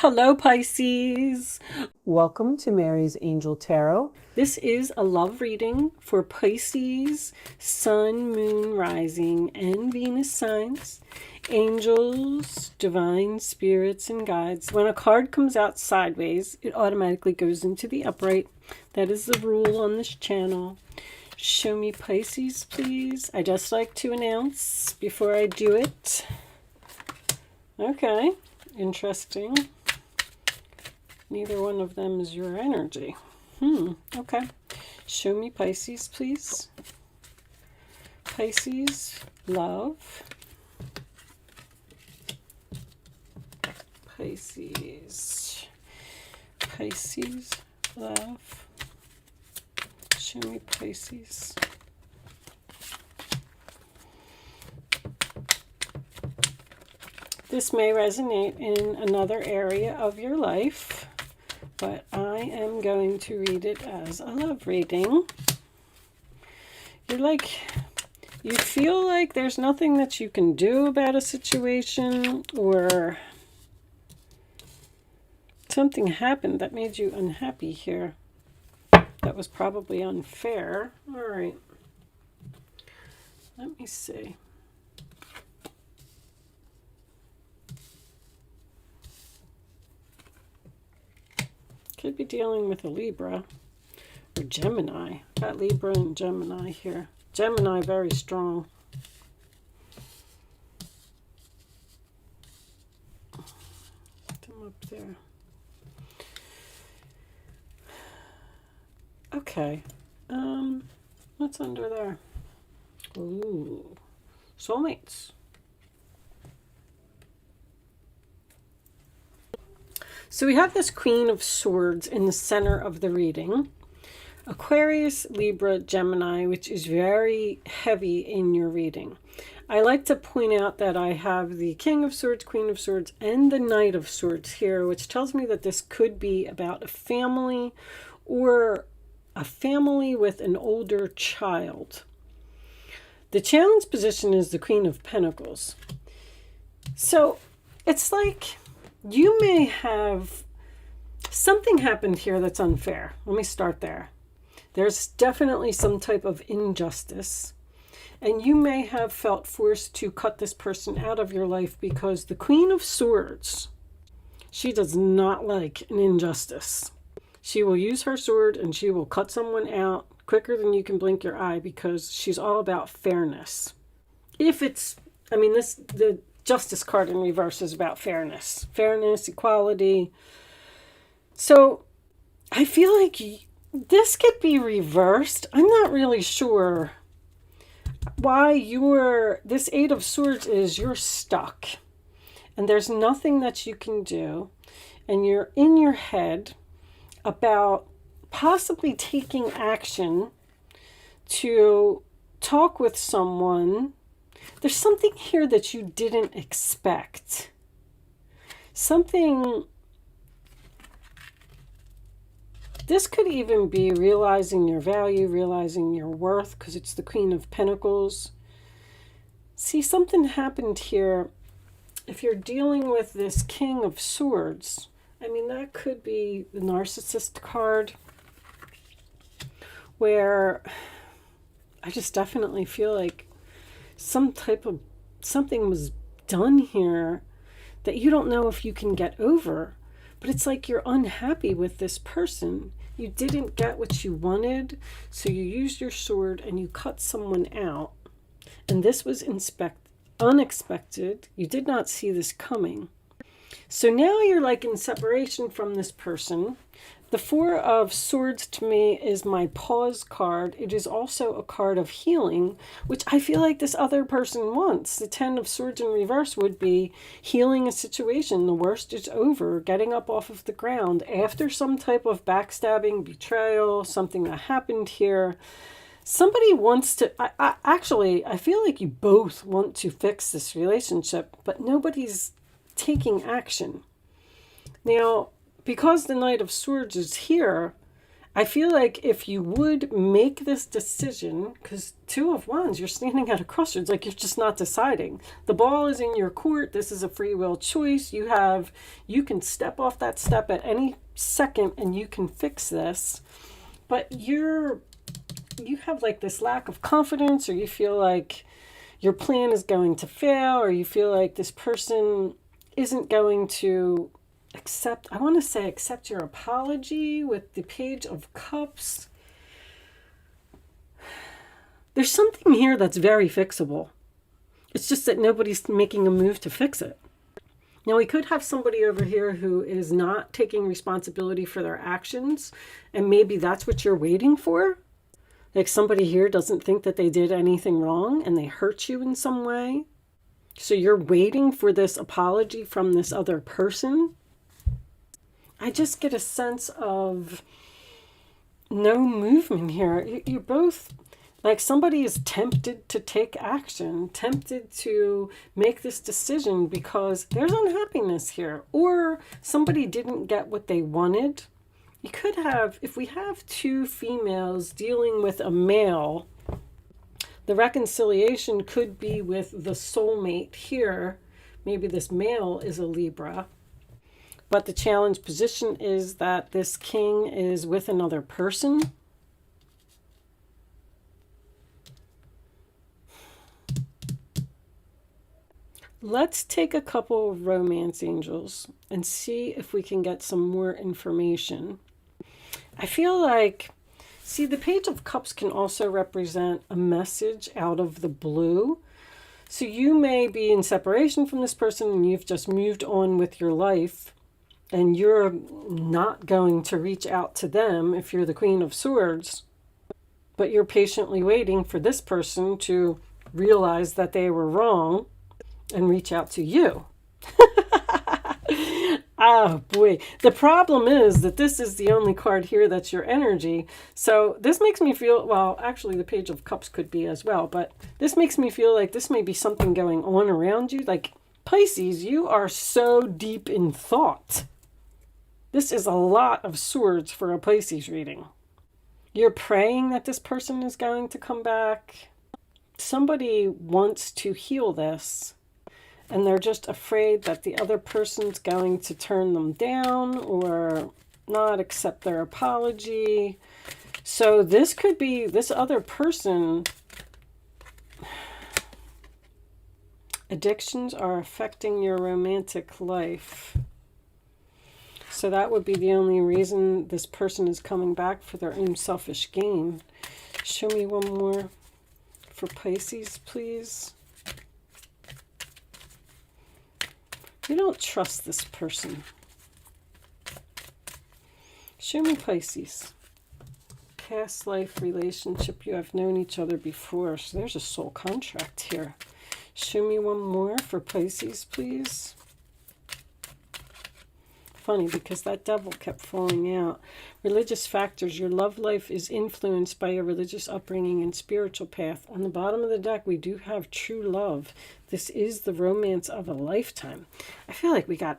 Hello, Pisces. Welcome to Mary's Angel Tarot. This is a love reading for Pisces, Sun, Moon, Rising, and Venus signs, angels, divine spirits, and guides. When a card comes out sideways, it automatically goes into the upright. That is the rule on this channel. Show me Pisces, please. I just like to announce before I do it. Okay, interesting. Neither one of them is your energy. Okay. Show me Pisces, please. Pisces Love. Pisces Love. Show me Pisces. This may resonate in another area of your life, but I am going to read it as a love reading. You feel like there's nothing that you can do about a situation, or something happened that made you unhappy here. That was probably unfair. All right. Let me see. Could be dealing with a Libra or Gemini. Got Libra and Gemini here. Gemini very strong. Put them up there. Okay. What's under there? Ooh. Soulmates. So we have this Queen of Swords in the center of the reading. Aquarius, Libra, Gemini, which is very heavy in your reading. I like to point out that I have the King of Swords, Queen of Swords, and the Knight of Swords here, which tells me that this could be about a family or a family with an older child. The challenge position is the Queen of Pentacles. So it's like you may have something happened here that's unfair. Let me start there. There's definitely some type of injustice, and you may have felt forced to cut this person out of your life because the Queen of Swords, she does not like an injustice. She will use her sword and she will cut someone out quicker than you can blink your eye because she's all about fairness. The Justice card in reverse is about fairness. Fairness, equality. So I feel like this could be reversed. I'm not really sure why this Eight of Swords is you're stuck. And there's nothing that you can do. And you're in your head about possibly taking action to talk with someone. There's something here that you didn't expect. This could even be realizing your value, realizing your worth, because it's the Queen of Pentacles. See, something happened here. If you're dealing with this King of Swords, that could be the Narcissist card, where I just definitely feel like something was done here that you don't know if you can get over, but it's like you're unhappy with this person. You didn't get what you wanted, so you used your sword and you cut someone out, and this was unexpected. You did not see this coming. So now you're like in separation from this person. The Four of Swords to me is my pause card. It is also a card of healing, which I feel like this other person wants. The Ten of Swords in reverse would be healing a situation. The worst is over, getting up off of the ground after some type of backstabbing, betrayal, something that happened here. Somebody wants to, I feel like you both want to fix this relationship, but nobody's taking action. Now, because the Knight of Swords is here, I feel like if you would make this decision, because Two of Wands, you're standing at a crossroads, like you're just not deciding. The ball is in your court. This is a free will choice. You can step off that step at any second and you can fix this. But you have like this lack of confidence, or you feel like your plan is going to fail, or you feel like this person isn't going to accept your apology with the Page of Cups. There's something here that's very fixable. It's just that nobody's making a move to fix it. Now, we could have somebody over here who is not taking responsibility for their actions, and maybe that's what you're waiting for. Like somebody here doesn't think that they did anything wrong and they hurt you in some way. So you're waiting for this apology from this other person. I just get a sense of no movement here. You're both, like somebody is tempted to take action, tempted to make this decision because there's unhappiness here, or somebody didn't get what they wanted. You could have, if we have two females dealing with a male, the reconciliation could be with the soulmate here. Maybe this male is a Libra. But the challenge position is that this king is with another person. Let's take a couple of romance angels and see if we can get some more information. I feel like, see, the Page of Cups can also represent a message out of the blue. So you may be in separation from this person and you've just moved on with your life. And you're not going to reach out to them if you're the Queen of Swords, but you're patiently waiting for this person to realize that they were wrong and reach out to you. Oh boy. The problem is that this is the only card here that's your energy. So this makes me feel, well, actually the Page of Cups could be as well, but this makes me feel like this may be something going on around you. Like Pisces, you are so deep in thought. This is a lot of swords for a Pisces reading. You're praying that this person is going to come back. Somebody wants to heal this, and they're just afraid that the other person's going to turn them down or not accept their apology. So this could be this other person. Addictions are affecting your romantic life. So that would be the only reason this person is coming back, for their own selfish gain. Show me one more for Pisces, please. You don't trust this person. Show me Pisces. Past life relationship. You have known each other before. So there's a soul contract here. Show me one more for Pisces, please. Funny because that devil kept falling out. Religious factors. Your love life is influenced by your religious upbringing and spiritual path. On the bottom of the deck, we do have true love. This is the romance of a lifetime. I feel like we got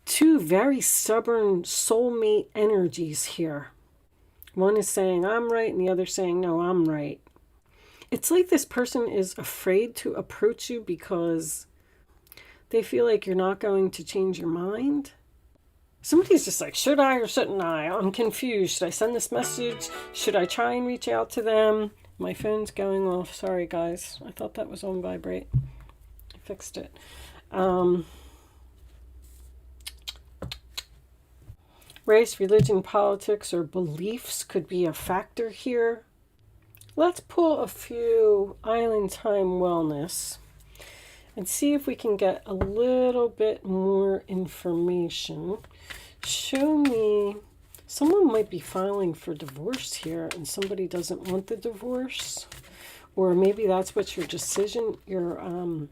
two very stubborn soulmate energies here. One is saying, I'm right, and the other saying, no, I'm right. It's like this person is afraid to approach you because they feel like you're not going to change your mind. Somebody's just like, should I or shouldn't I? I'm confused. Should I send this message? Should I try and reach out to them? My phone's going off. Sorry, guys. I thought that was on vibrate. I fixed it. Race, religion, politics, or beliefs could be a factor here. Let's pull a few Island Time Wellness and see if we can get a little bit more information. Show me, someone might be filing for divorce here and somebody doesn't want the divorce. Or maybe that's what your decision, your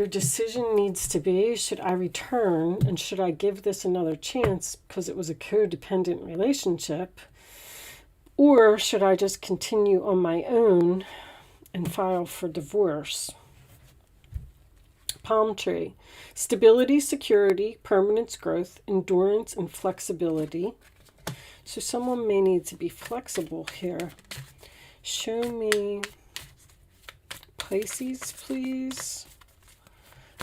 decision needs to be. Should I return and should I give this another chance because it was a codependent relationship? Or should I just continue on my own and file for divorce? Palm tree. Stability, security, permanence, growth, endurance, and flexibility. So someone may need to be flexible here. Show me Pisces, please.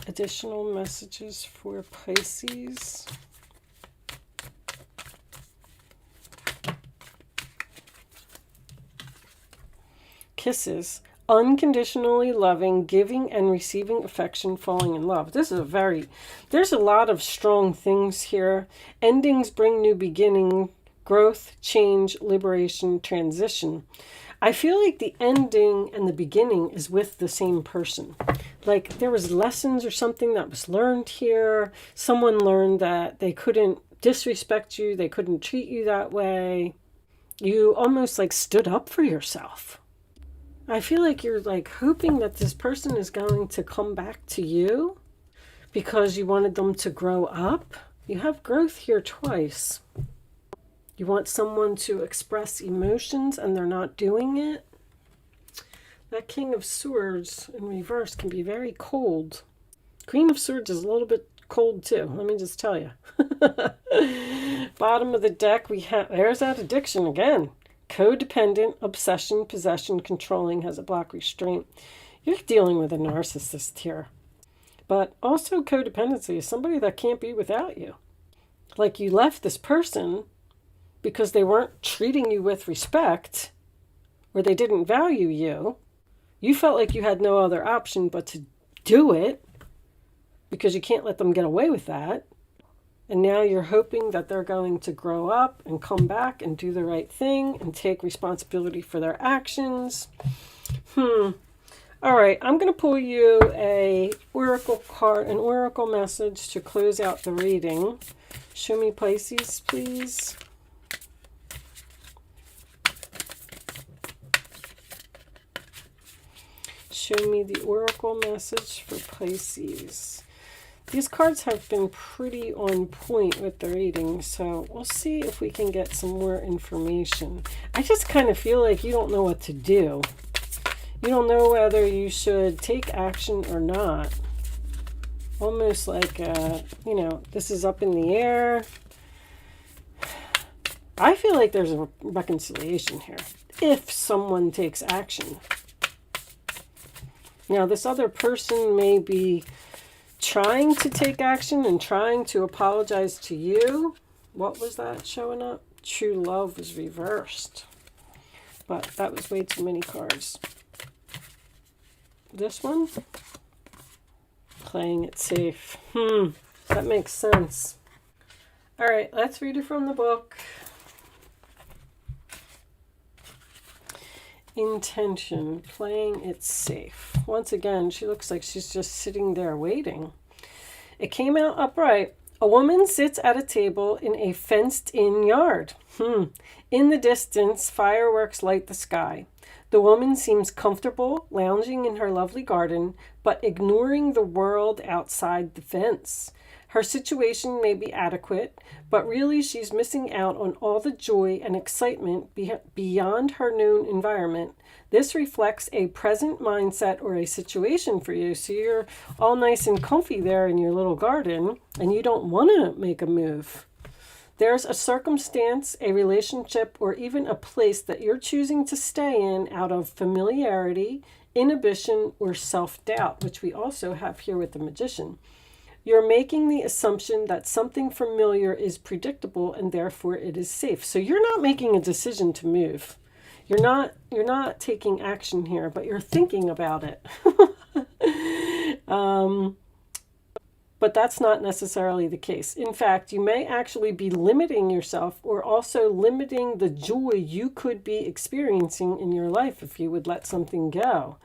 Additional messages for Pisces. Kisses. Unconditionally loving, giving and receiving affection, falling in love. This is there's a lot of strong things here. Endings bring new beginning, growth, change, liberation, transition. I feel like the ending and the beginning is with the same person. Like there was lessons or something that was learned here. Someone learned that they couldn't disrespect you. They couldn't treat you that way. You almost like stood up for yourself. I feel like you're like hoping that this person is going to come back to you because you wanted them to grow up. You have growth here twice. You want someone to express emotions and they're not doing it. That King of Swords in reverse can be very cold. Queen of Swords is a little bit cold too, let me just tell you. Bottom of the deck, we have, there's that addiction again. Codependent, obsession, possession, controlling, has a block restraint. You're dealing with a narcissist here. But also codependency is somebody that can't be without you. Like you left this person because they weren't treating you with respect or they didn't value you. You felt like you had no other option but to do it because you can't let them get away with that. And now you're hoping that they're going to grow up and come back and do the right thing and take responsibility for their actions. All right, I'm going to pull you an oracle card, an oracle message to close out the reading. Show me Pisces, please. Show me the oracle message for Pisces. These cards have been pretty on point with the reading, so we'll see if we can get some more information. I just kind of feel like you don't know what to do. You don't know whether you should take action or not. Almost like, this is up in the air. I feel like there's a reconciliation here, if someone takes action. Now, this other person may be trying to take action and trying to apologize to you. What was that showing up? True love was reversed. But that was way too many cards. This one? Playing it safe. That makes sense. All right, let's read it from the book. Intention, playing it safe. Once again, she looks like she's just sitting there waiting. It came out upright. A woman sits at a table in a fenced-in yard. In the distance, fireworks light the sky. The woman seems comfortable, lounging in her lovely garden, but ignoring the world outside the fence. Her situation may be adequate, but really she's missing out on all the joy and excitement beyond her known environment. This reflects a present mindset or a situation for you. So you're all nice and comfy there in your little garden, and you don't want to make a move. There's a circumstance, a relationship, or even a place that you're choosing to stay in out of familiarity, inhibition, or self-doubt, which we also have here with the Magician. You're making the assumption that something familiar is predictable and therefore it is safe. So you're not making a decision to move. You're not taking action here, but you're thinking about it. But that's not necessarily the case. In fact, you may actually be limiting yourself or also limiting the joy you could be experiencing in your life if you would let something go.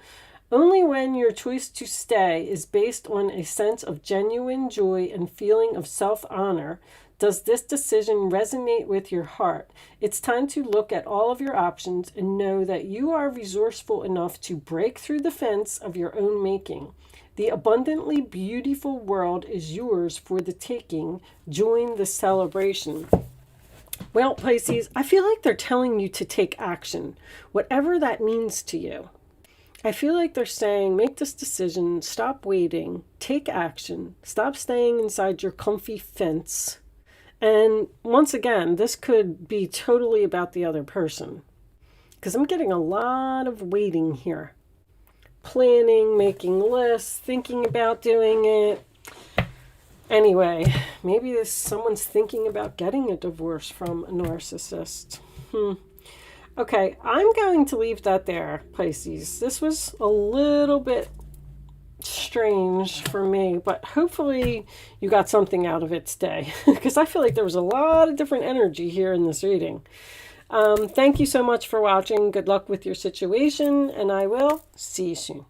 Only when your choice to stay is based on a sense of genuine joy and feeling of self-honor does this decision resonate with your heart. It's time to look at all of your options and know that you are resourceful enough to break through the fence of your own making. The abundantly beautiful world is yours for the taking. Join the celebration. Well, Pisces, I feel like they're telling you to take action, whatever that means to you. I feel like they're saying, make this decision, stop waiting, take action, stop staying inside your comfy fence, And once again, this could be totally about the other person, because I'm getting a lot of waiting here. Planning, making lists, thinking about doing it. Anyway, maybe someone's thinking about getting a divorce from a narcissist. Okay, I'm going to leave that there, Pisces. This was a little bit strange for me, but hopefully you got something out of it today, because I feel like there was a lot of different energy here in this reading. Thank you so much for watching. Good luck with your situation, and I will see you soon.